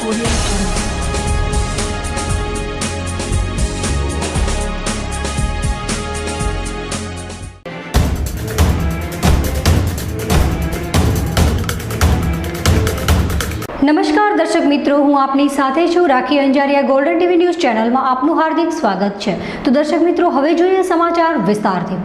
Audio Jungle. નમસ્કાર દર્શક મિત્રો, હું આપની સાથે છું રાખી અંજારિયા. ગોલ્ડન ટીવી ન્યૂઝ ચેનલમાં આપનું હાર્દિક સ્વાગત છે. તો દર્શક મિત્રો, હવે જોઈએ સમાચાર વિસ્તારથી.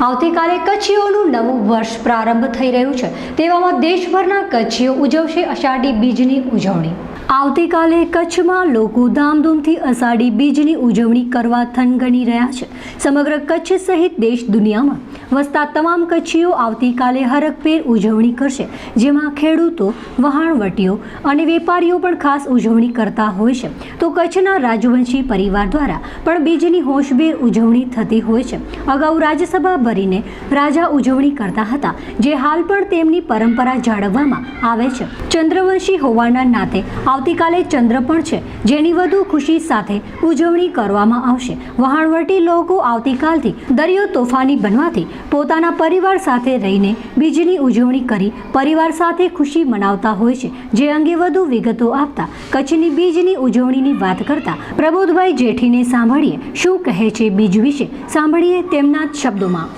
આવતીકાલે કચ્છીઓનું નવું વર્ષ પ્રારંભ થઈ રહ્યું છે. તેવામાં દેશભરના કચ્છીઓ ઉજવશે અષાઢી બીજની ઉજવણી. આવતીકાલે કચ્છમાં લોકો ધામધૂમથી અષાઢી બીજની ઉજવણી કરવા થનગની રહ્યા છે. સમગ્ર કચ્છ સહિત દેશ દુનિયામાં વસતા તમામ કચ્છીઓ આવતીકાલે હરખભેર ઉજવણી કરશે, જેમાં ખેડૂતો, વહાણવટીઓ અને વેપારીઓ પણ ખાસ ઉજવણી કરતા હોય છે. તો કચ્છના રાજવંશી પરિવાર દ્વારા પણ બીજની હોશભેર ઉજવણી થતી હોય છે. અગાઉ રાજ્યસભા ભરીને રાજા ઉજવણી કરતા હતા, જે હાલ પણ તેમની પરંપરા જાળવવામાં આવે છે. ચંદ્રવંશી હોવાના નાતે આવતીકાલે ચંદ્ર પણ છે, જેની વધુ ખુશી સાથે ઉજવણી કરવામાં આવશે. વહાણવટી લોકો આવતીકાલથી દરિયો તોફાની બનવાથી પોતાના પરિવાર સાથે રહીને બીજની ઉજવણી કરી પરિવાર સાથે ખુશી મનાવતા હોય છે. જે અંગે વધુ વિગતો આપતા કચ્છની બીજની ઉજવણીની વાત કરતા પ્રબોધભાઈ જેઠીને સાંભળીએ શું કહે છે બીજ વિશે. સાંભળીએ તેમના જ શબ્દોમાં.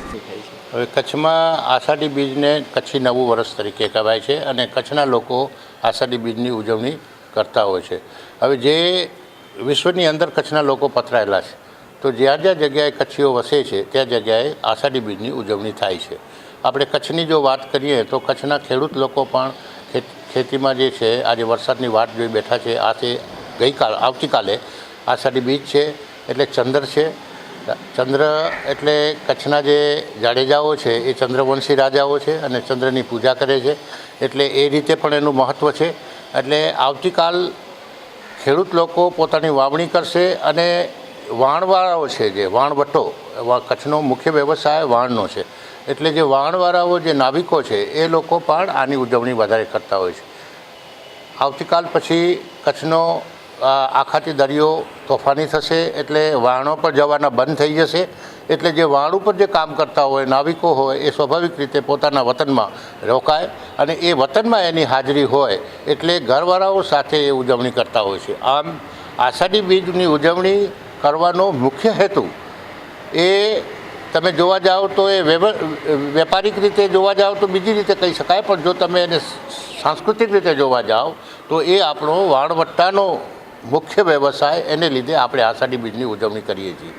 હવે કચ્છમાં આષાઢી બીજને કચ્છી નવું વર્ષ તરીકે કહેવાય છે અને કચ્છના લોકો આષાઢી બીજની ઉજવણી કરતા હોય છે. હવે જે વિશ્વની અંદર કચ્છના લોકો પથરાયેલા છે, તો જ્યાં જ્યાં જગ્યાએ કચ્છીઓ વસે છે ત્યાં જગ્યાએ આષાઢી બીજની ઉજવણી થાય છે. આપણે કચ્છની જો વાત કરીએ તો કચ્છના ખેડૂત લોકો પણ ખેતીમાં જે છે આજે વરસાદની વાટ જોઈ બેઠા છે. આવતીકાલે આષાઢી બીજ છે એટલે ચંદ્ર છે. ચંદ્ર એટલે કચ્છના જે જાડેજાઓ છે એ ચંદ્રવંશી રાજાઓ છે અને ચંદ્રની પૂજા કરે છે, એટલે એ રીતે પણ એનું મહત્ત્વ છે. એટલે આવતીકાલ ખેડૂત લોકો પોતાની વાવણી કરશે અને વાણવાળાઓ છે, જે વાણવટો, કચ્છનો મુખ્ય વ્યવસાય વાણનો છે, એટલે જે વાણવાળાઓ, જે નાવિકો છે, એ લોકો પણ આની ઉજવણી વધારે કરતા હોય છે. આવતીકાલ પછી કચ્છનો આખાથી દરિયો તોફાની થશે, એટલે વાણો પર જવાના બંધ થઈ જશે. એટલે જે વાણ ઉપર જે કામ કરતા હોય, નાવિકો હોય, એ સ્વાભાવિક રીતે પોતાના વતનમાં રોકાય અને એ વતનમાં એની હાજરી હોય એટલે ઘરવાળાઓ સાથે એ ઉજવણી કરતા હોય છે. આમ આષાઢી બીજની ઉજવણી કરવાનો મુખ્ય હેતુ એ તમે જોવા જાઓ તો એ વેપારિક રીતે જોવા જાઓ તો બીજી રીતે કહી શકાય, પણ જો તમે એને સાંસ્કૃતિક રીતે જોવા જાઓ તો એ આપણો વાણવટ્ટાનો મુખ્ય વ્યવસાય, એને લીધે આપણે આષાઢી બીજની ઉજવણી કરીએ છીએ.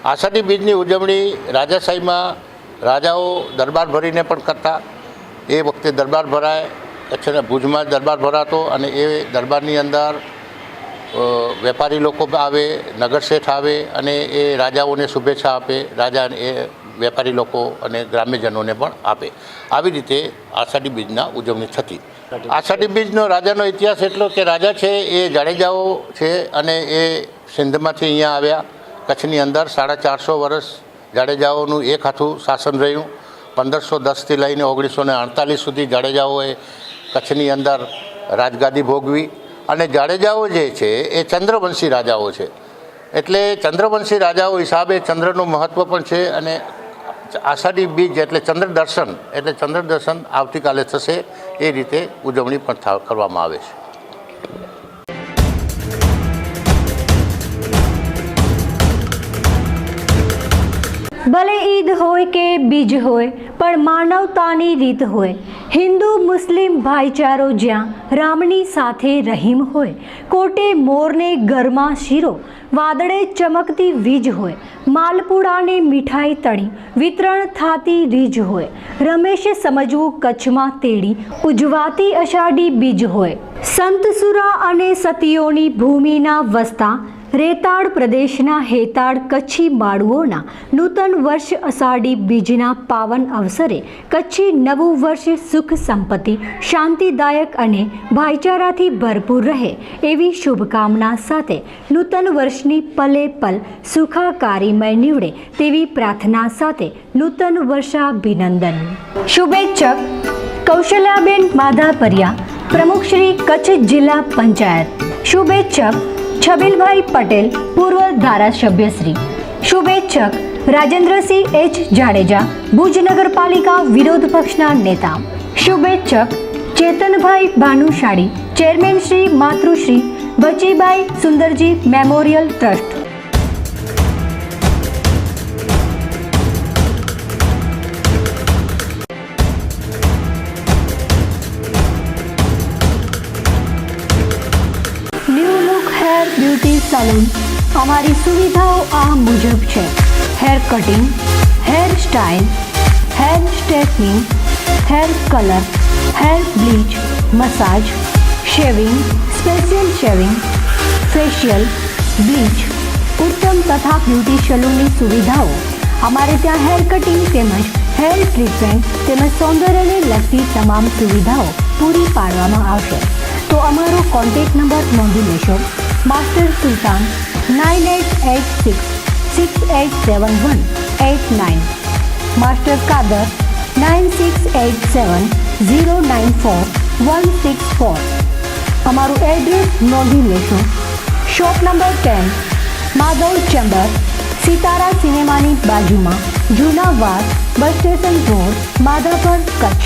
આષાઢી બીજની ઉજવણી રાજાશાહીમાં રાજાઓ દરબાર ભરીને પણ કરતા. એ વખતે દરબાર ભરાય, કચ્છના ભુજમાં દરબાર ભરાતો અને એ દરબારની અંદર વેપારી લોકો આવે, નગરશેઠ આવે અને એ રાજાઓને શુભેચ્છા આપે. રાજા એ વેપારી લોકો અને ગ્રામ્યજનોને પણ આપે. આવી રીતે આષાઢી બીજના ઉજવણી થતી. આષાઢી બીજનો રાજાનો ઇતિહાસ એટલો કે રાજા છે એ જાડેજાઓ છે અને એ સિંધમાંથી અહીંયા આવ્યા. કચ્છની અંદર 450 વર્ષ જાડેજાઓનું એક હાથું શાસન રહ્યું. 1510થી લઈને 1948 સુધી જાડેજાઓએ કચ્છની અંદર રાજગાદી ભોગવી. અને જાડેજાઓ જે છે એ ચંદ્રવંશી રાજાઓ છે, એટલે ચંદ્રવંશી રાજાઓ હિસાબે ચંદ્રનું મહત્ત્વ પણ છે. અને આષાઢી બીજ એટલે ચંદ્ર દર્શન, એટલે ચંદ્ર દર્શન આવતીકાલે થશે. એ રીતે ઉજવણી પણ કરવામાં આવે છે. ભલે ઈદ હોય કે બીજ હોય, પણ માનવતાની રીત હોય. હિન્દુ મુસ્લિમ ભાઈચારો જ્યાં રામની સાથે રહીમ હોય. કોટે મોરને ઘરમાં શીરો, વાદળે ચમકતી વીજ હોય. માલપુડાને મીઠાઈ તળી વિતરણ થાતી રીજ હોય. રમેશ સમજવું કચ્છમાં તેડી ઉજવાતી અષાઢી બીજ હોય. સંતસુરા અને સતીઓની ભૂમિના વસતા રેતાળ પ્રદેશના હેતાળ કચ્છી માળુઓના નૂતન વર્ષ અષાઢી બીજના પાવન અવસરે કચ્છી નવું વર્ષ સુખ સંપત્તિ, શાંતિદાયક અને ભાઈચારાથી ભરપૂર રહે એવી શુભકામના સાથે નૂતન વર્ષની પલે પલ સુખાકારીમય નીવડે તેવી પ્રાર્થના સાથે નૂતન વર્ષાભિનંદન. શુભેચ્છક કૌશલ્યાબેન માધાપરિયા, પ્રમુખ શ્રી કચ્છ જિલ્લા પંચાયત. શુભેચ્છક છબીલભાઈ પટેલ, પૂર્વ ધારાસભ્ય શ્રી. શુભેચ્છક રાજેન્દ્રસિંહ એચ જાડેજા, ભુજ નગરપાલિકા વિરોધ પક્ષના નેતા. શુભેચ્છક Chetanbhai Bhanushali, chairman Shri Matrushri Bachibai Sundarji memorial trust. New look hair beauty salon. અમારી સુવિધાઓ આ મુજબ છે: hair cutting, hair style, hair straightening, hair colour, hair bleach, massage, shaving, special shaving, facial, bleach, ઉત્તમ તથા બ્યુટી સલૂનની સુવિધાઓ. અમારે ત્યાં હેર કટિંગ તેમજ હેર ટ્રીટમેન્ટ તેમજ સૌંદર્યને લગતી તમામ સુવિધાઓ પૂરી પાડવામાં આવશે. તો અમારો કોન્ટેક્ટ નંબર નોંધી લેશો: માસ્ટર સુલતાન 9886687189, માસ્ટર કાદર 9687094164. અમારું એડ્રેસ નોંધી લેશો: shop number 10, Madhav chamber, Sitara સિનેમાની બાજુમાં, જૂના વાસ, bus station road, Madhapar, Kutch.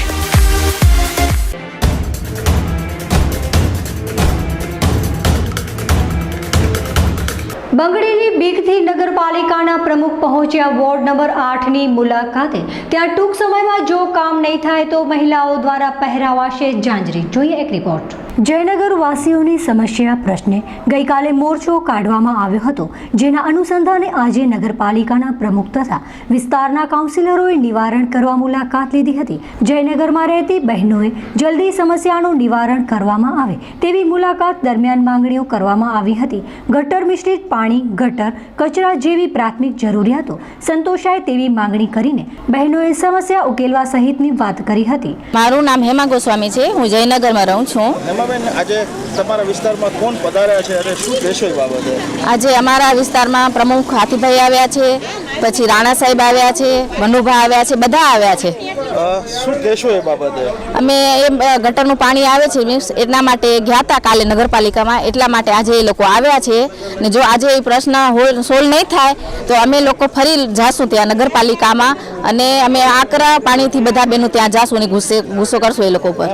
બંગડીની બીકથી નગરપાલિકાના પ્રમુખ પહોંચ્યા વોર્ડ નંબર 8ની મુલાકાતે. ત્યાં ટૂંક સમયમાં જો કામ નહીં થાય તો મહિલાઓ દ્વારા પહેરાવાશે ઝાંઝરી. જોઈએ એક રિપોર્ટ. જયનગર વાસીઓની સમસ્યા પ્રશ્ને ગઈકાલે મોરચો કાઢવામાં આવ્યો હતો, જેના અનુસંધાને આજે નગરપાલિકાના પ્રમુખ તથા વિસ્તારના કાઉન્સિલરોએ નિવારણ કરવા મુલાકાત લીધી હતી. જયનગરમાં રહેતી બહેનોએ જલ્દી સમસ્યાનું નિવારણ કરવામાં આવે તેવી મુલાકાત દરમિયાન માંગણીઓ કરવામાં આવી હતી. ગટર મિશ્રિત પાણી, ગટર, કચરા જેવી પ્રાથમિક જરૂરિયાતો સંતોષાય તેવી માંગણી કરીને બહેનોએ સમસ્યા ઉકેલવા સહિતની વાત કરી હતી. મારું નામ હેમા ગોસ્વામી છે. હું જયનગરમાં રહું છું. હેમાબેન, આજે તમારા વિસ્તારમાં કોણ પધાર્યા છે અને શું કહેશો એ બાબતે? આજે અમારા વિસ્તારમાં પ્રમુખ હાથીભાઈ આવ્યા છે, પછી રાણા સાહેબ આવ્યા છે, મનુભા આવ્યા છે, બધા આવ્યા છે. શું કહેશો એ બાબતે? અમે એ ગટરનું પાણી આવે છે મીન્સ એટલા માટે ગયા હતા કાલે નગરપાલિકામાં, એટલા માટે આજે એ લોકો આવ્યા છે. ને જો આજે એ પ્રશ્ન સોલ્વ નહીં થાય તો અમે લોકો ફરી જાશું ત્યાં નગરપાલિકામાં અને અમે આકરા પાણીથી બધા બહેનો ત્યાં જાશું અને ગુસ્સો કરશું એ લોકો ઉપર.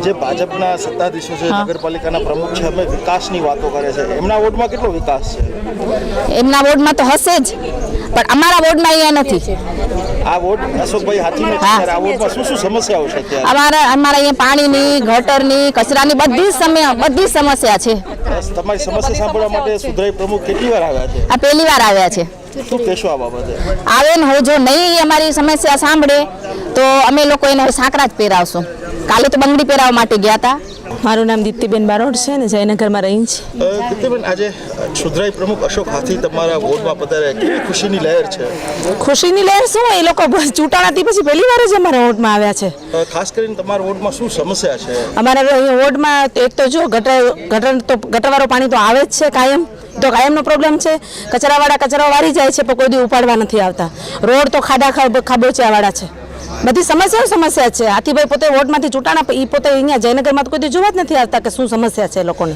જે ભાજપના સત્તાધીશો છે, નગરપાલિકાના પ્રમુખ છે, અમે વિકાસની વાતો કરે છે. એમના વોર્ડમાં કેટલો વિકાસ છે? એમના વોર્ડમાં તો હશે જ, પણ અમારા વોર્ડમાં અહીંયા નથી. આ વોર્ડ અશોકભાઈ હાથીનો છે, ત્યારે આ વોર્ડમાં શું શું સમસ્યાઓ છે અત્યારે? અમારા અહીંયા પાણીની, ગટરની, કચરાની બધી સમસ્યા છે. તમારી સમસ્યા સાંભળવા માટે સુધરાઈ પ્રમુખ કેટલી વાર આવ્યા છે? આ પહેલી વાર આવ્યા છે. શું કહેશો આ બાબતે? આવે ને હવે જો નહીં અમારી સમસ્યા સાંભળે તો અમે લોકો એને સાંકરા જ પહેરાવશું. કાલે તો બંગડી પહેરાવવા માટે ગયા હતા. મારું નામ દીપ્તિબેન બારોટ છે ને જયનગરમાં રહી છે. દીપ્તિબેન, આજે સુધરાઈ પ્રમુખ અશોક હાથી તમારા વોર્ડમાં પધાર્યા, કેવી ખુશીની લહેર છે? ખુશીની લહેર શું, એ લોકો ચૂંટાણાથી પછી પહેલી વાર જ અમારા વોર્ડમાં આવ્યા છે. ખાસ કરીને તમારા વોર્ડમાં શું સમસ્યા છે? અમારા અહીંયા વોર્ડમાં એક તો જો ગટરવાળું પાણી તો આવે જ છે કાયમ, તો કાયમનો પ્રોબ્લેમ છે. કચરાવાળા કચરાઓ વાળી જાય છે પણ કોઈ દી ઉપાડવા નથી આવતા. રોડ તો ખાબોચિયાવાળા છે. બધી સમસ્યા છે. હાથીભાઈ પોતે વોર્ડમાંથી ચૂંટાણા, એ પોતે અહીંયા જયનગરમાં તો કોઈ દી જોવા જ નથી આવતા કે શું સમસ્યા છે લોકોને.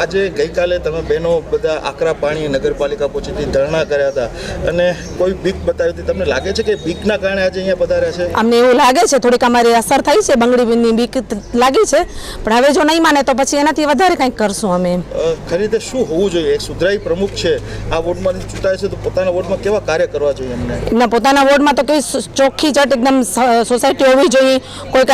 આજે ગઈકાલે તમે બહેનો બધા આકરા પાણી નગરપાલિકા પહોંચીથી ધરણા કર્યા હતા અને કોઈ બીક બતાવી હતી. તમને લાગે છે કે બીકના કારણે આજે અહીંયા પધાર્યા છે? અમને એવું લાગે છે, થોડીક અમારી અસર થઈ છે, બંગડીની બીક લાગી છે, પણ હવે જો નહીં માને તો પછી એનાથી વધારે કંઈક કરશું અમે. ખરી રીતે શું હોવું જોઈએ? એક સુધરાઈ પ્રમુખ છે, આ વોર્ડમાંથી ચૂંટાય છે તો પોતાના વોર્ડમાં કેવા કાર્ય કરવા જોઈએ એમને? એમના પોતાના વોર્ડમાં તો કેવી ચોખ્ખી ચટ એકદમ સોસાયટી હોવી જોઈએ. કોઈક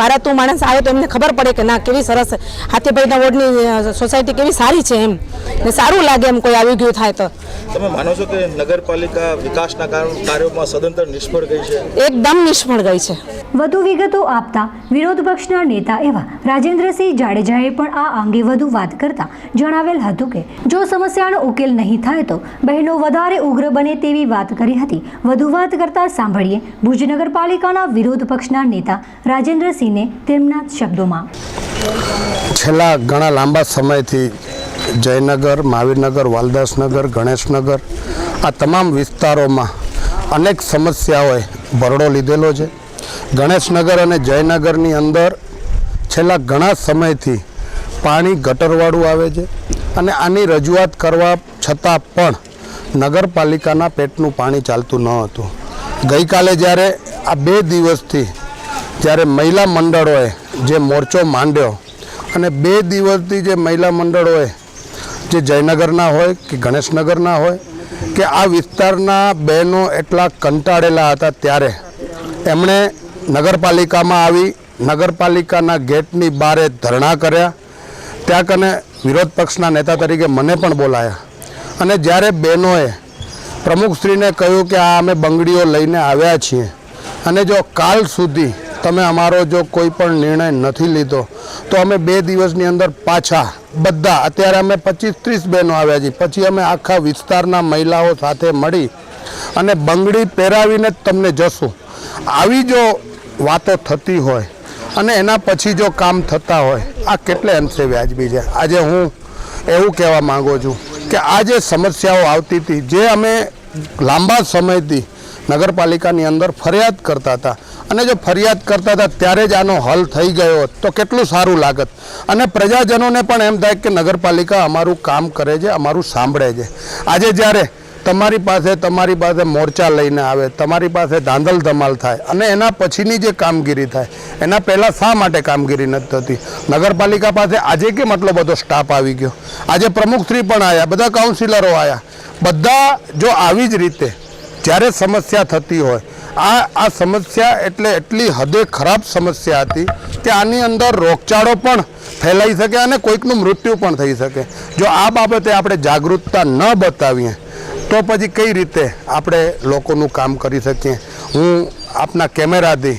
બારાતું માણસ આવે તો એમને ખબર પડે કે ના કેવી સરસ હાથીભાઈના વોર્ડની સોસાયટી કેવી સારી છે એમ, ને સારું લાગે એમ કોઈ આવી ગયું થાય તો. તમે માનો છો કે નગરપાલિકા વિકાસના કાર્યોમાં સદંતર નિષ્ફળ ગઈ છે? એકદમ નિષ્ફળ ગઈ છે. વધુ વિગતો આપતા વિરોધ પક્ષના નેતા એવા રાજેન્દ્રસિંહ જાડેજાએ પણ આ અંગે વધુ વાત કરતા જણાવેલ હતું કે જો સમસ્યાનો ઉકેલ નહીં થાય તો બહેનો વધારે ઉગ્ર બને તેવી વાત કરી હતી. વધુ વાત કરતા સાંભળીએ ભુજ નગરપાલિકાના વિરોધ પક્ષના નેતા રાજેન્દ્રસિંહને તેમના શબ્દોમાં. છેલ્લા ઘણા લાંબા સમયથી જયનગર, મહાવીરનગર, વાલદાસનગર, ગણેશનગર આ તમામ વિસ્તારોમાં અનેક સમસ્યાઓએ ભરડો લીધેલો છે. ગણેશનગર અને જયનગરની અંદર છેલ્લા ઘણા સમયથી પાણી ગટરવાળું આવે છે અને આની રજૂઆત કરવા છતાં પણ નગરપાલિકાના પેટનું પાણી ચાલતું ન હતું. ગઈકાલે જ્યારે આ 2 દિવસથી જ્યારે મહિલા મંડળોએ જે મોરચો માંડ્યો અને 2 દિવસથી જે મહિલા મંડળોએ જે જયનગરના હોય કે ગણેશનગરના હોય કે આ વિસ્તારના બહેનો એટલા કંટાળેલા હતા ત્યારે એમણે નગરપાલિકામાં આવી નગરપાલિકાના ગેટની બહારે ધરણા કર્યા. ત્યાં કને વિરોધ પક્ષના નેતા તરીકે મને પણ બોલાયા અને જ્યારે બહેનોએ પ્રમુખશ્રીને કહ્યું કે આ અમે બંગડીઓ લઈને આવ્યા છીએ અને જો કાલ સુધી તમે અમારો જો કોઈ પણ નિર્ણય નથી લીધો તો અમે 2 દિવસની અંદર પાછા બધા અત્યારે અમે 25-30 બહેનો આવ્યા છીએ પછી અમે આખા વિસ્તારના મહિલાઓ સાથે મળી અને બંગડી પહેરાવીને જ તમને જશું. આવી જો વાતો થતી હોય અને એના પછી જો કામ થતા હોય આ કેટલે અંશે વ્યાજબી છે. આજે હું એવું કહેવા માગું છું કે આ જે સમસ્યાઓ આવતી હતી જે અમે લાંબા સમયથી નગરપાલિકાની અંદર ફરિયાદ કરતા હતા અને જો ફરિયાદ કરતા હતા ત્યારે જ આનો હલ થઈ ગયો હોત તો કેટલું સારું લાગત અને પ્રજાજનોને પણ એમ થાય કે નગરપાલિકા અમારું કામ કરે છે, અમારું સાંભળે છે. આજે જ્યારે તમારી પાસે મોરચા લઈને આવે, તમારી પાસે ધાંધલ ધમાલ થાય અને એના પછીની જે કામગીરી થાય એના પહેલાં શા માટે કામગીરી નથી થતી? નગરપાલિકા પાસે આજે કેમ આટલો બધો સ્ટાફ આવી ગયો? આજે પ્રમુખશ્રી પણ આવ્યા, બધા કાઉન્સિલરો આવ્યા, બધા જો આવી જ રીતે જ્યારે સમસ્યા થતી હોય આ સમસ્યા એટલે એટલી હદે ખરાબ સમસ્યા હતી કે આની અંદર રોગચાળો પણ ફેલાઈ શકે અને કોઈકનું મૃત્યુ પણ થઈ શકે. જો આ બાબતે આપણે જાગૃતતા ન બતાવીએ તો પછી કઈ રીતે આપણે લોકોનું કામ કરી શકીએ? હું આપના કેમેરાથી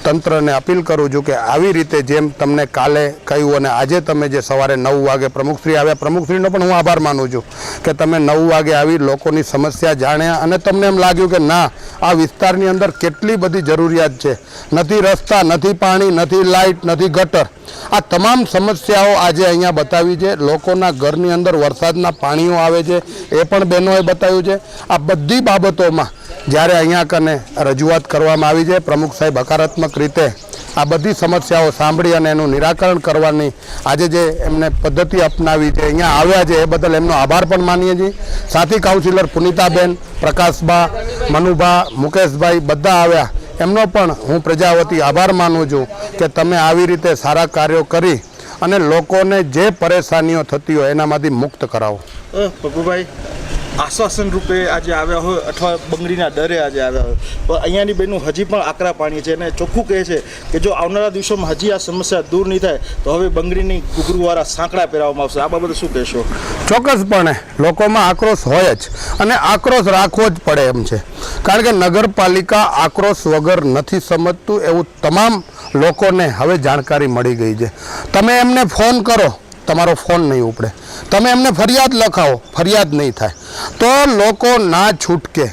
તંત્રને અપીલ કરું છું કે આવી રીતે જેમ તમને કાલે કહ્યું અને આજે તમે જે સવારે 9 વાગે પ્રમુખશ્રી આવ્યા, પ્રમુખશ્રીનો પણ હું આભાર માનું છું કે તમે 9 વાગે આવી લોકોની સમસ્યા જાણ્યા અને તમને એમ લાગ્યું કે ના આ વિસ્તારની અંદર કેટલી બધી જરૂરિયાત છે. નથી રસ્તા, નથી પાણી, નથી લાઇટ, નથી ગટર. આ તમામ સમસ્યાઓ આજે અહીંયા બતાવી છે. લોકોના ઘરની અંદર વરસાદના પાણીઓ આવે છે એ પણ બહેનોએ બતાવ્યું છે. આ બધી બાબતોમાં જ્યારે અહીંયા કને રજૂઆત કરવામાં આવી છે પ્રમુખ સાહેબ હકારાત્મક રીતે આ બધી સમસ્યાઓ સાંભળી અને એનું નિરાકરણ કરવાની આજે જે એમને પદ્ધતિ અપનાવી છે, અહીંયા આવ્યા છે એ બદલ એમનો આભાર પણ માનીએ છીએ. સાથી કાઉન્સિલર પુનિતાબેન, પ્રકાશબા, મનુભા, મુકેશભાઈ બધા આવ્યા, એમનો પણ હું પ્રજા વતી આભાર માનું છું કે તમે આવી રીતે સારા કાર્યો કરી અને લોકોને જે પરેશાનીઓ થતી હોય એનામાંથી મુક્ત કરાવો. પપ્પુભાઈ, આશ્વાસન રૂપે આજે આવ્યા હોય અથવા બંગડીના ડરે આજે આવ્યા હોય પણ અહીંયાની બહેનો હજી પણ આકરા પાણી છે અને ચોખ્ખું કહે છે કે જો આવનારા દિવસોમાં હજી આ સમસ્યા દૂર નહીં થાય તો હવે બંગડીની ઘૂઘરૂવાળા સાંકડા પહેરાવવામાં આવશે. આ બાબતે શું કહેશો? ચોક્કસપણે લોકોમાં આક્રોશ હોય જ અને આક્રોશ રાખવો જ પડે એમ છે, કારણ કે નગરપાલિકા આક્રોશ વગર નથી સમજતું એવું તમામ લોકોને હવે જાણકારી મળી ગઈ છે. તમે એમને ફોન કરો, તમારો ફોન નહીં ઉપડે. તમે એમને ફરિયાદ લખાવો, ફરિયાદ નહીં થાય. તો લોકો ના છૂટકે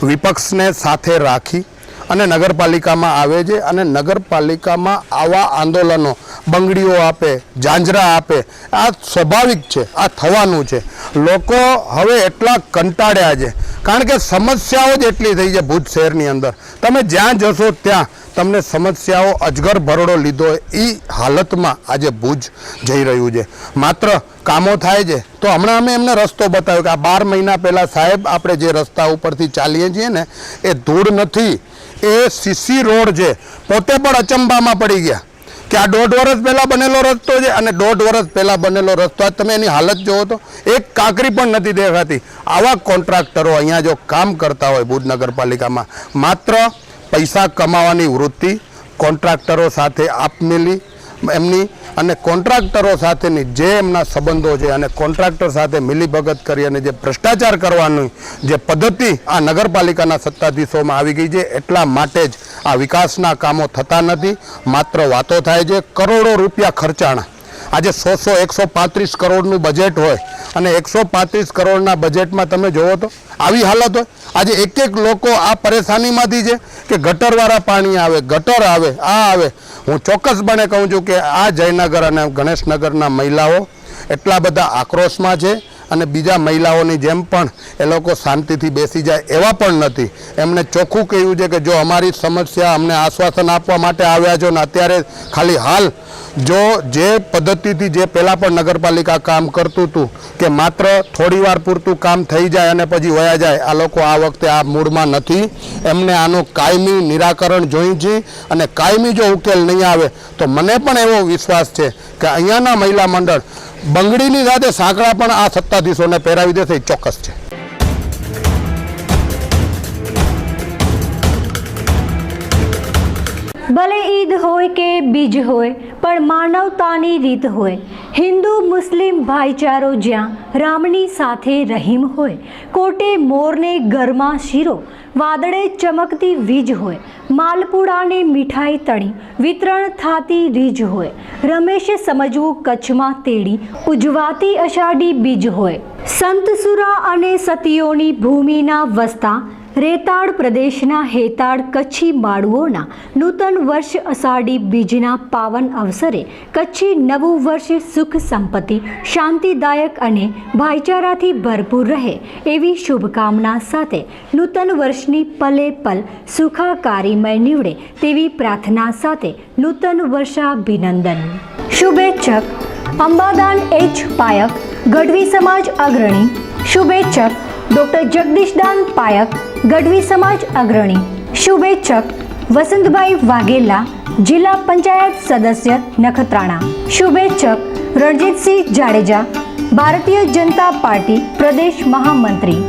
વિપક્ષને સાથે રાખી અને નગરપાલિકામાં આવે છે અને નગરપાલિકામાં આવા આંદોલનો બંગડીઓ આપે, ઝાંઝરા આપે, આ સ્વાભાવિક છે, આ થવાનું છે. લોકો હવે એટલા કંટાળ્યા છે કારણ કે સમસ્યાઓ જ એટલી થઈ છે ભુજ શહેરની અંદર. તમે જ્યાં જશો ત્યાં તમને સમસ્યાઓ અજગર ભરડો લીધો એ હાલતમાં આજે ભુજ જઈ રહ્યું છે. માત્ર કામો થાય છે તો હમણાં અમે એમને રસ્તો બતાવ્યો કે આ 12 મહિના પહેલાં સાહેબ આપણે જે રસ્તા ઉપરથી ચાલીએ છીએ ને એ ધૂળ નથી, એ સીસી રોડ છે. પોતે પણ અચંબામાં પડી ગયા કે આ 1.5 વર્ષ પહેલાં બનેલો રસ્તો છે અને 1.5 વર્ષ પહેલાં બનેલો રસ્તો આજ તમે એની હાલત જુઓ તો એક કાંકરી પણ નથી દેખાતી. આવા કોન્ટ્રાક્ટરો અહીંયા જો કામ કરતા હોય ભુજ નગરપાલિકામાં, માત્ર પૈસા કમાવાની વૃત્તિ, કોન્ટ્રાક્ટરો સાથે આપમેલી એમની અને કોન્ટ્રાક્ટરો સાથેની જે એમના સંબંધો છે અને કોન્ટ્રાક્ટર સાથે મિલીભગત કરી અને જે ભ્રષ્ટાચાર કરવાની જે પદ્ધતિ આ નગરપાલિકાના સત્તાધીશોમાં આવી ગઈ છે એટલા માટે જ આ વિકાસના કામો થતા નથી, માત્ર વાતો થાય છે. કરોડો રૂપિયા ખર્ચાણા. આજે 135 કરોડનું બજેટ હોય અને 135 કરોડના બજેટમાં તમે જોવો તો આવી હાલત હોય. આજે એક લોકો આ પરેશાનીમાંથી છે કે ગટરવાળા પાણી આવે, ગટર આવે, આ આવે. હું ચોક્કસપણે કહું છું કે આ જયનગર અને ગણેશનગરના મહિલાઓ એટલા બધા આક્રોશમાં છે અને બીજા મહિલાઓની જેમ પણ એ લોકો શાંતિથી બેસી જાય એવા પણ નથી. એમણે ચોખ્ખું કહ્યું છે કે જો અમારી સમસ્યા અમને આશ્વાસન આપવા માટે આવ્યા છો ને અત્યારે ખાલી હાલ જો જે પદ્ધતિથી જે પહેલાં પણ નગરપાલિકા કામ કરતું હતું કે માત્ર થોડી વાર પૂરતું કામ થઈ જાય અને પછી વયા જાય, આ લોકો આ વખતે આ મૂડમાં નથી. એમને આનું કાયમી નિરાકરણ જોઈએ છે અને કાયમી જો ઉકેલ નહીં આવે તો મને પણ એવો વિશ્વાસ છે કે અહીંયાના મહિલા મંડળ બંગડીની સાથે સાંકળા પણ આ સત્તાધીશોને પહેરાવી દેશે, ચોક્કસ છે. ભલે ઈદ હોય કે બીજ હોય પણ માનવતાની રીત હોય, હિન્દુ મુસ્લિમ ભાઈચારો જ્યાં રામની સાથે રહીમ હોય, કોટે મોરને ગરમાં શીરો, વાદળે ચમકતી વીજ હોય, માલપુડાને મીઠાઈ તળી વિતરણ થાતી રીજ હોય, રમેશે સમજવું કચ્છમાં તેડી ઉજવાતી અષાઢી બીજ હોય, સંતસુરા અને સતીઓની ભૂમિના વસતા રેતાળ પ્રદેશના હેતાળ કચ્છી માળુઓના નૂતન વર્ષ અષાઢી બીજના પાવન અવસરે કચ્છી નવું વર્ષ સુખ સંપત્તિ શાંતિદાયક અને ભાઈચારાથી ભરપૂર રહે એવી શુભકામના સાથે નૂતન વર્ષની પલે પલ સુખાકારીમય નીવડે તેવી પ્રાર્થના સાથે નૂતન વર્ષાભિનંદન. શુભેચ્છક અંબાદાન એચ પાયક, ગઢવી સમાજ અગ્રણી. શુભેચ્છક ડૉક્ટર જગદીશદાન પાયક, ગઢવી સમાજ અગ્રણી. શુભેચ્છક વસંતભાઈ વાઘેલા, જિલ્લા પંચાયત સદસ્ય નખત્રાણા. શુભેચ્છક રણજીતસિંહ જાડેજા, ભારતીય જનતા પાર્ટી પ્રદેશ મહામંત્રી.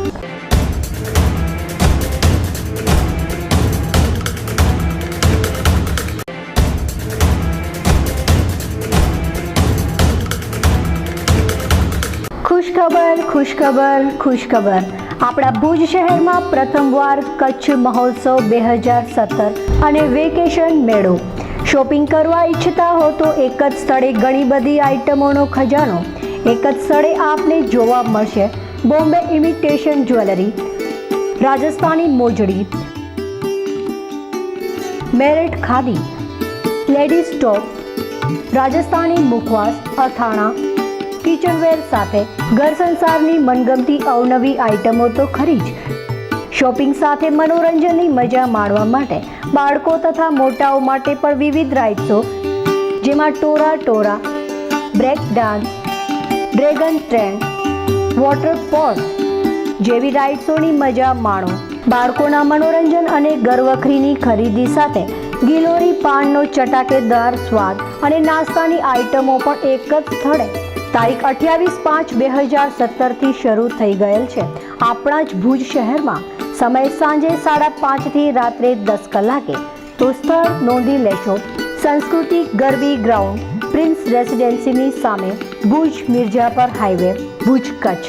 ખુશખબર ખુશખબર ખુશખબર. આપણા ભુજ શહેરમાં પ્રથમવાર કચ્છ મહોત્સવ 2017 અને વેકેશન મેળો. શોપિંગ કરવા ઈચ્છતા હો તો એક જ સ્થળે ઘણી બધી આઇટમોનો ખજાનો એક જ સ્થળે આપને જોવા મળશે. બોમ્બે ઇમિટેશન જ્વેલરી, રાજસ્થાની મોજડી, મેરઠ ખાદી, લેડીઝ ટોપ, રાજસ્થાની મુખવાસ, અથાણા, કિચનવેર સાથે ઘર સંસારની મનગમતી અવનવી આઇટમો તો ખરી જ. શોપિંગ સાથે મનોરંજનની મજા માણવા માટે બાળકો તથા મોટાઓ માટે પણ વિવિધ રાઇડ્સો, જેમાં ટોરા ટોરા, break dance, dragon train, water sports જેવી રાઇડ્સોની મજા માણો. બાળકોના મનોરંજન અને ઘરવખરીની ખરીદી સાથે ગિલોરી પાનનો ચટાકેદાર સ્વાદ અને નાસ્તાની આઇટમો પણ એક જ સ્થળે તારીખ 28/5/2017 શરૂ થઈ ગયેલ છે આપણા જ ભુજ શહેરમાં. સમય સાંજે 5:30 થી રાત્રે 10 કલાકે. તો સ્થળ નોંધી લેશો. સંસ્કૃતિ ગરબી ગ્રાઉન્ડ, પ્રિન્સ રેસિડેન્સીની સામે, ભુજ મિર્જાપર હાઈવે, ભુજ કચ્છ.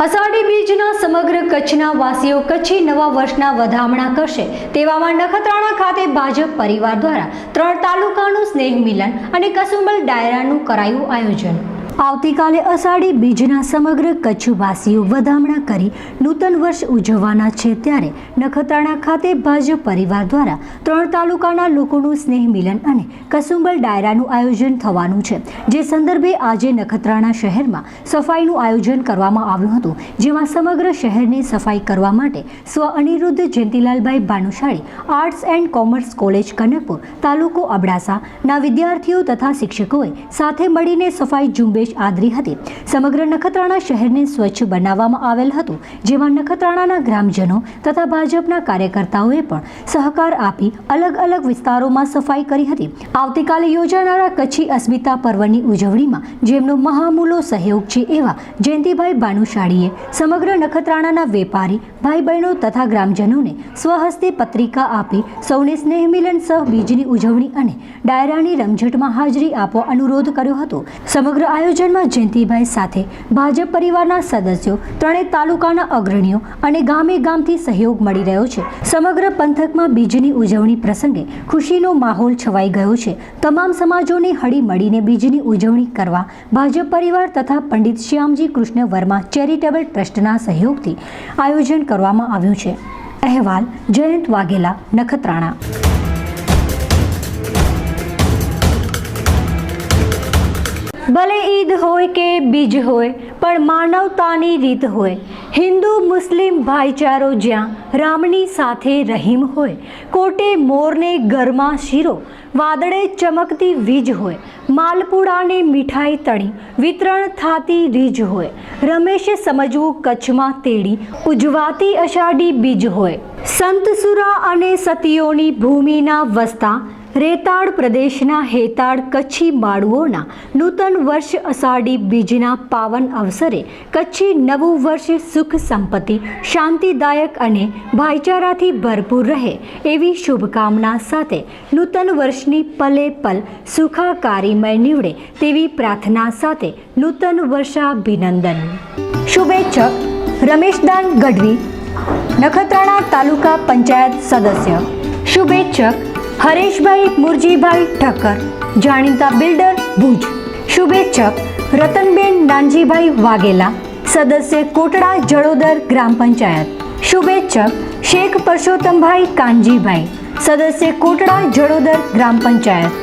અષાઢી બીજના સમગ્ર કચ્છના વાસીઓ કચ્છી નવા વર્ષના વધામણા કરશે તેવામાં નખત્રાણા ખાતે ભાજપ પરિવાર દ્વારા 3 તાલુકાનું સ્નેહ મિલન અને કસુંબલ ડાયરાનું કરાયું આયોજન. આવતીકાલે અષાઢી બીજના સમગ્ર કચ્છવાસીઓ વધામણા કરી નૂતન વર્ષ ઉજવવાના છે, ત્યારે નખત્રાણા ખાતે ભાજપ પરિવાર દ્વારા 3 તાલુકાના લોકોનું સ્નેહ મિલન અને કસુંબલ ડાયરાનું આયોજન થવાનું છે. જે સંદર્ભે આજે નખત્રાણા શહેરમાં સફાઈનું આયોજન કરવામાં આવ્યું હતું, જેમાં સમગ્ર શહેરની સફાઈ કરવા માટે સ્વ Aniruddh Jayantilalbhai Bhanushali arts and commerce college Kanakpur, તાલુકો અબડાસાના વિદ્યાર્થીઓ તથા શિક્ષકોએ સાથે મળીને સફાઈ ઝુંબેશ આદરી હતી. સમગ્ર નખત્રાણા શહેરને સ્વચ્છ બનાવવામાં આવેલ હતું, જેમાં નખત્રાણાના ગ્રામજનો તથા ભાજપના કાર્યકર્તાઓએ પણ સહકાર આપી અલગ અલગ વિસ્તારોમાં સફાઈ કરી હતી. આવતીકાલે યોજાનારા કચ્છી અસ્મિતા પર્વની ઉજવણીમાં જેમનો મહામૂલો સહયોગ છે એવા જયંતિભાઈ ભાનુશાળીએ સમગ્ર નખત્રાણાના વેપારી ભાઈ બહેનો તથા ગ્રામજનોને સ્વહસ્તે પત્રિકા આપી સૌને સ્નેહ મિલન સહ બીજની ઉજવણી અને ડાયરાની રમઝટમાં હાજરી આપવા અનુરોધ કર્યો હતો. સમગ્ર આયોજનમાં જયંતિભાઈ સાથે ભાજપ પરિવારના સદસ્યો, 3 તાલુકાના અગ્રણીઓ અને ગામે ગામથી સહયોગ મળી રહ્યો છે. સમગ્ર પંથકમાં બીજની ઉજવણી પ્રસંગે ખુશીનો માહોલ છવાઈ ગયો છે. તમામ સમાજોને હળી મળીને બીજની ઉજવણી કરવા ભાજપ પરિવાર તથા પંડિત શ્યામજી કૃષ્ણ વર્મા ચેરિટેબલ ટ્રસ્ટના સહયોગથી આયોજન કરવામાં આવ્યું છે. અહેવાલ જયંત વાઘેલા, નખત્રાણા. ભલે ઈદ હોય કે બીજ હોય પણ માનવતાની રીત હોય, હિન્દુ મુસ્લિમ ભાઈચારો જ્યાં રામની સાથે રહીમ હોય, કોટે મોરને ગરમા શીરો, વાદળે ચમકતી વીજ હોય, માલપુડાને મીઠાઈ તળી વિતરણ થાતી રીજ હોય, રમેશે સમજવું કચ્છમાં તેડી ઉજવાતી અષાઢી બીજ હોય, સંતસુરા અને સતીઓની ભૂમિના વસતા રેતાળ પ્રદેશના હેતાળ કચ્છી માળુઓના નૂતન વર્ષ અષાઢી બીજના પાવન અવસરે કચ્છી નવું વર્ષ સુખ સંપત્તિ શાંતિદાયક અને ભાઈચારાથી ભરપૂર રહે એવી શુભકામના સાથે નૂતન વર્ષની પલે પલ સુખાકારીમય નીવડે તેવી પ્રાર્થના સાથે નૂતન વર્ષાભિનંદન. શુભેચ્છક રમેશદાન ગઢવી, નખત્રાણા તાલુકા પંચાયત સદસ્ય. શુભેચ્છક હરેશભાઈ મુરજીભાઈ ઠક્કર, જાણીતા બિલ્ડર, ભુજ. શુભેચ્છક રતનબેન નાનજીભાઈ વાઘેલા, સદસ્ય કોટડા જડોદર ગ્રામ પંચાયત. શુભેચ્છક શેખ પરસોત્તમભાઈ કાનજીભાઈ, સદસ્ય કોટડા જડોદર ગ્રામ પંચાયત.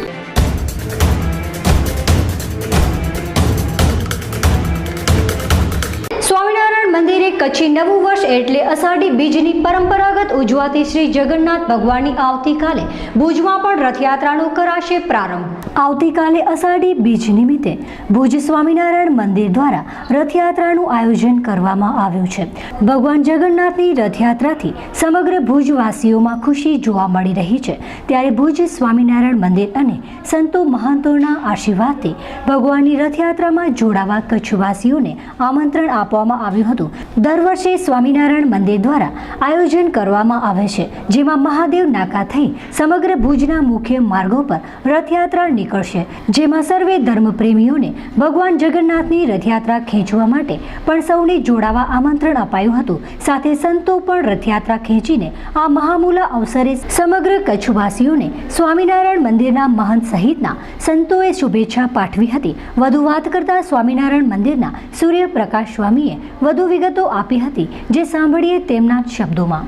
સ્વામિનારાયણ મંદિરે કચ્છી નવું વર્ષ એટલે અષાઢી બીજની પરંપરાગત ઉજવાતી શ્રી જગન્નાથ ભગવાનની આવતીકાલે ભુજમાં પણ રથયાત્રાનો કરાશે પ્રારંભ. આવતીકાલે અષાઢી બીજ નિમિત્તે ભુજ સ્વામિનારાયણ મંદિર દ્વારા રથયાત્રાનું આયોજન કરવામાં આવ્યું છે. ભગવાન જગન્નાથની રથયાત્રાથી સમગ્ર ભુજવાસીઓમાં ખુશી જોવા મળી રહી છે. ત્યારે ભુજ સ્વામિનારાયણ મંદિર અને સંતો મહંતોના આશીર્વાદથી ભગવાનની રથયાત્રામાં જોડાવા કચ્છવાસીઓને આમંત્રણ આપવામાં આવ્યું હતું. દર વર્ષે સ્વામિનારાયણ મંદિર દ્વારા આયોજન કરવામાં આવે છે, જેમાં મહાદેવ નાકા થઈ સમગ્ર ભુજના મુખ્ય માર્ગો પર રથયાત્રા નીકળશે, જેમાં સર્વે ધર્મપ્રેમીઓને ભગવાન જગન્નાથની રથયાત્રા ખેંચવા માટે પણ સૌને જોડાવા આમંત્રણ અપાયું હતું. સાથે સંતો પણ રથયાત્રા ખેંચીને આ મહામૂલા અવસરે સમગ્ર કચ્છવાસીઓને સ્વામિનારાયણ મંદિરના મહંત સહિતના સંતોએ શુભેચ્છા પાઠવી હતી. વધુ વાત કરતા સ્વામિનારાયણ મંદિરના સૂર્યપ્રકાશ સ્વામીએ વધુ વિગતો આપી હતી, જે સાંભળીએ તેમના શબ્દોમાં.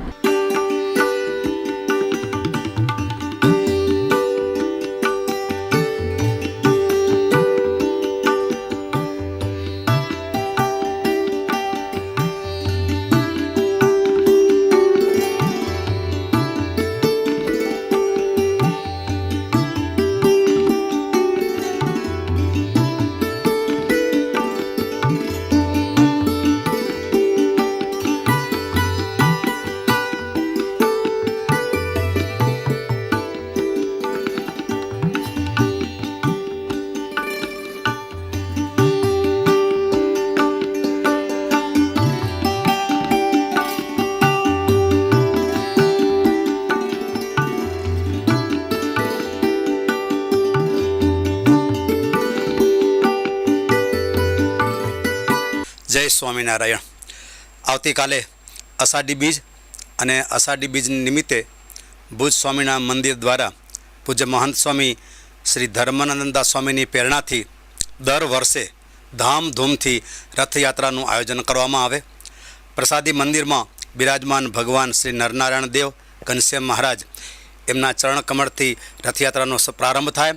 જય સ્વામિનારાયણ. આવતીકાલે અષાઢી બીજ અને અષાઢી બીજ નિમિત્તે ભુજ સ્વામિનારાયણ મંદિર દ્વારા પૂજ્ય મહંત સ્વામી શ્રી ધર્માનંદા સ્વામીની પ્રેરણાથી દર વર્ષે ધામધૂમથી રથયાત્રાનું આયોજન કરવામાં આવે. પ્રસાદી મંદિરમાં બિરાજમાન ભગવાન શ્રી નરનારાયણ દેવ ઘનશ્યામ મહારાજ એમના ચરણકમળથી રથયાત્રાનો પ્રારંભ થાય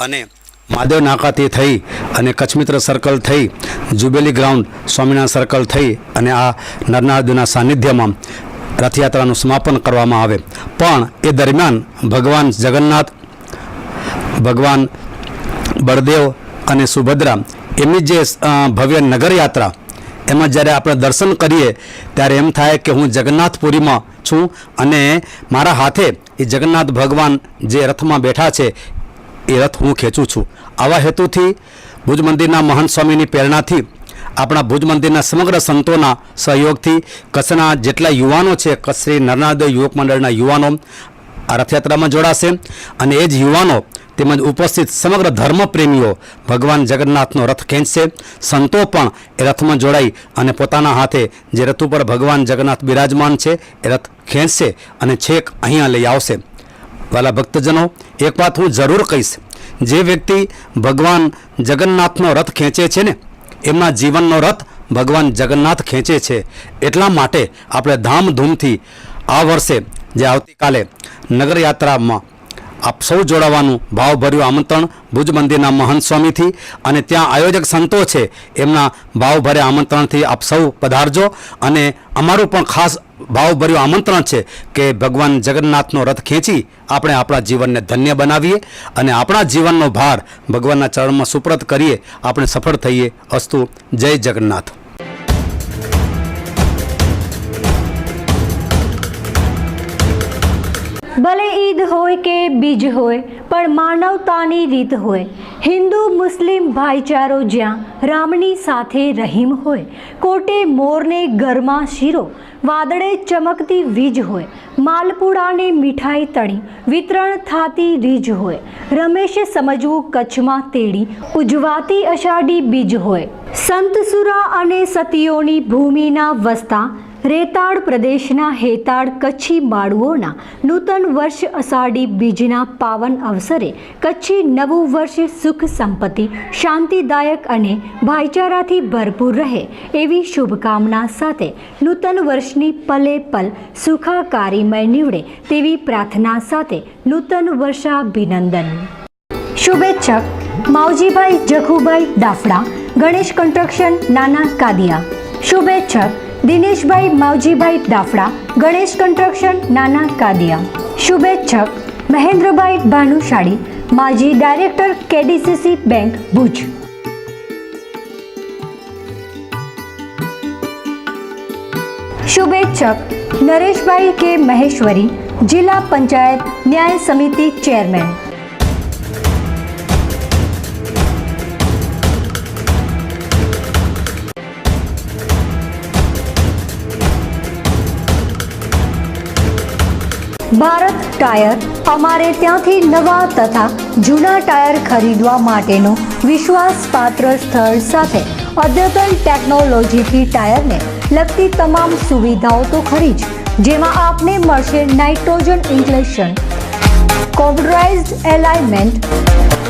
અને મહાદેવ નાકાથી થઈ અને કચ્છમિત્ર સર્કલ થઈ જુબેલી ગ્રાઉન્ડ સ્વામિનારાયણ સર્કલ થઈ અને આ નરનારાયણના સાનિધ્યમાં રથયાત્રાનું સમાપન કરવામાં આવે. પણ એ દરમિયાન ભગવાન જગન્નાથ, ભગવાન બળદેવ અને સુભદ્રા એમની જે ભવ્ય નગરયાત્રા એમાં જ્યારે આપણે દર્શન કરીએ ત્યારે એમ થાય કે હું જગન્નાથપુરીમાં છું અને મારા હાથે એ જગન્નાથ ભગવાન જે રથમાં બેઠા છે એ રથ હું ખેંચું છું. આવા હેતુથી ભુજ મંદિરના મહંત સ્વામીની પ્રેરણાથી આપણા ભુજ મંદિરના સમગ્ર સંતોના સહયોગથી કચ્છના જેટલા યુવાનો છે, કચ્છ શ્રી નરનારાયણ યુવક મંડળના યુવાનો આ રથયાત્રામાં જોડાશે અને એ જ યુવાનો તેમજ ઉપસ્થિત સમગ્ર ધર્મપ્રેમીઓ ભગવાન જગન્નાથનો રથ ખેંચશે. સંતો પણ એ રથમાં જોડાઈ અને પોતાના હાથે જે રથ ઉપર ભગવાન જગન્નાથ બિરાજમાન છે એ રથ ખેંચશે અને છેક અહીંયા લઈ આવશે. વાલા ભક્તજનો, એક વાત હું જરૂર કહીશ, જે વ્યક્તિ ભગવાન જગન્નાથનો રથ ખેંચે છે ને એમના જીવનનો રથ ભગવાન જગન્નાથ ખેંચે છે. એટલા માટે આપણે ધામધૂમથી આ વર્ષે જે આવતીકાલે નગરયાત્રામાં આપ સૌ જોડાવાનું ભાવભર્યું આમંત્રણ ભુજ મંદિરના મહંત સ્વામીથી અને ત્યાં આયોજક સંતો છે એમના ભાવભર્યા આમંત્રણથી આપ સૌ પધારજો. અને અમારું પણ ખાસ ભાવભર્યું આમંત્રણ છે કે ભગવાન જગન્નાથનો રથ ખેંચી આપણે આપણા જીવનને ધન્ય બનાવીએ અને આપણા જીવનનો ભાર ભગવાનના ચરણમાં સુપ્રત કરીએ, આપણે સફળ થઈએ. અસ્તુ. જય જગન્નાથ. ભલે ઈદ હોય કે બીજ હોય પણ માનવતાની રીત હોય, હિન્દુ મુસ્લિમ ભાઈચારો જ્યાં રામની સાથે રહીમ હોય, કોટે મોરને ગરમા શીરો વાદળે ચમકતી વીજ હોય, માલપુડાને મીઠાઈ તળી વિતરણ થાતી રીજ હોય, રમેશે સમજવું કચ્છમાં તેડી ઉજવાતી અષાઢી બીજ હોય, સંતસુરા અને સતીઓની ભૂમિના વસતા રેતાળ પ્રદેશના હેતાળ કચ્છી માળુઓના નૂતન વર્ષ અષાઢી બીજના પાવન અવસરે કચ્છી નવું વર્ષ સુખ સંપત્તિ શાંતિદાયક અને ભાઈચારાથી ભરપૂર રહે એવી શુભકામના સાથે નૂતન વર્ષની પલે પલ સુખાકારીમય નીવડે તેવી પ્રાર્થના સાથે નૂતન વર્ષાભિનંદન. શુભેચ્છક માવજીભાઈ જખુભાઈ દાફડા, ગણેશ કન્સ્ટ્રક્શન, નાના કાદિયા. શુભેચ્છક દિનેશભાઈ માવજીભાઈ દાફડા, ગણેશ કન્સ્ટ્રક્શન, નાના કાદિયા. શુભેચ્છક મહેન્દ્રભાઈ ભાનુશાળી, માજી ડાયરેક્ટર KDCC બેંક ભુજ. શુભેચ્છક નરેશભાઈ કે મહેશ્વરી, જિલ્લા પંચાયત ન્યાય સમિતિ ચેરમેન. ભારત ટાયર, અમારે ત્યાંથી નવા તથા જૂના ટાયર ખરીદવા માટેનું વિશ્વાસપાત્ર સ્થળ સાથે અદ્યતન ટેકનોલોજીથી ટાયરને લગતી તમામ સુવિધાઓ તો ખરી જ, જેમાં આપને મળશે nitrogen inflation, computerised alignment,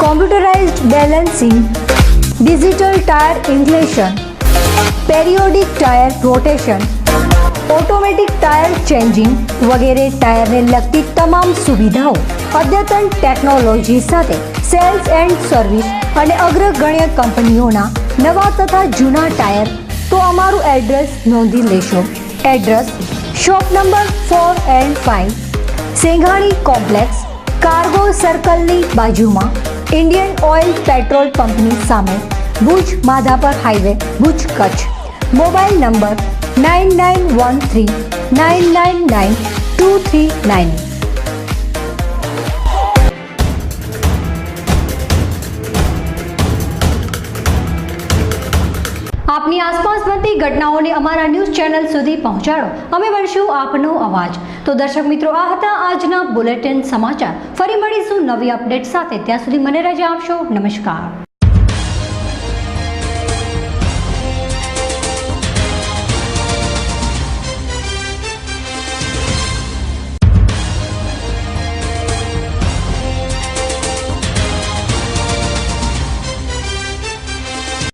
computerised balancing, digital tyre inflation, periodic tyre rotation, automatic tyre changing વગેરે ટાયરને લગતી તમામ સુવિધાઓ અદ્યતન ટેકનોલોજી સાથે સેલ્સ એન્ડ સર્વિસ અને અગ્રગણ્ય કંપનીઓના નવા તથા જૂના ટાયર. તો અમારું એડ્રેસ નોંધી લેશો. Address shop number 4 and 5, Senghani complex, cargo સર્કલની બાજુમાં, ઇન્ડિયન ઓઇલ પેટ્રોલ પંપની સામે, Bhuj Madhapar highway, Bhuj Kutch. Mobile number 9913 999 239. આપની આસપાસ બનતી ઘટનાઓને અમારા ન્યૂઝ ચેનલ સુધી પહોંચાડો, અમે બનશું આપનો અવાજ. તો દર્શક મિત્રો, આ હતા આજના બુલેટિન સમાચાર. ફરી મળીશું નવી અપડેટ સાથે. ત્યાં સુધી મને રજા આપશો. નમસ્કાર.